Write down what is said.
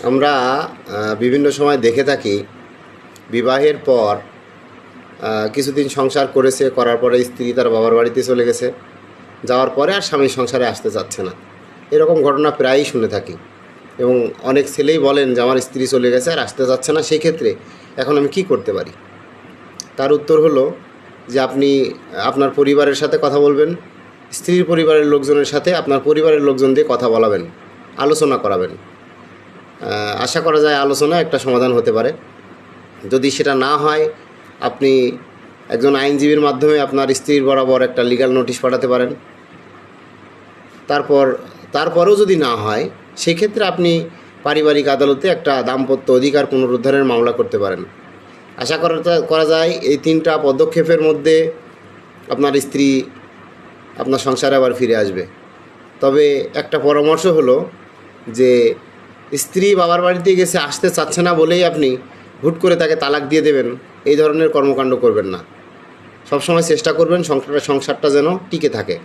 আমরা বিভিন্ন সময় দেখে থাকি বিবাহের পর কিছুদিন সংসার করার পরে স্ত্রী তার বাবার বাড়িতে চলে গেছে, যাওয়ার পরে আর স্বামী সংসারে আসতে চাচ্ছে না। এরকম ঘটনা প্রায়ই শুনে থাকি এবং অনেক ছেলেই বলেন যে আমার স্ত্রী চলে গেছে আর আসতে চাচ্ছে না, সেই ক্ষেত্রে এখন আমি কি করতে পারি? তার উত্তর হলো যে আপনি আপনার পরিবারের সাথে কথা বলবেন, স্ত্রীর পরিবারের লোকজনের সাথে আপনার পরিবারের লোকজন দিয়ে কথা বলাবেন, আলোচনা করাবেন। আশা করা যায় আলোচনা একটা সমাধান হতে পারে। যদি সেটা না হয়, আপনি একজন আইনজীবীর মাধ্যমে আপনার স্ত্রীর বরাবর একটা লিগ্যাল নোটিশ পাঠাতে পারেন। তারপরেও যদি না হয়, সেক্ষেত্রে আপনি পারিবারিক আদালতে একটা দাম্পত্য অধিকার পুনরুদ্ধারের মামলা করতে পারেন। আশা করা যায় এই 3টা পদক্ষেপের মধ্যে আপনার স্ত্রী আপনার সংসারে আবার ফিরে আসবে। তবে একটা পরামর্শ হলো যে স্ত্রী বাবার বাড়িতে গেছে, আসতে চাচ্ছে না বলেই আপনি হুট করে তাকে তালাক দিয়ে দেবেন, এই ধরনের কর্মকাণ্ড করবেন না। সবসময় চেষ্টা করবেন সংসারটা যেন টিকে থাকে।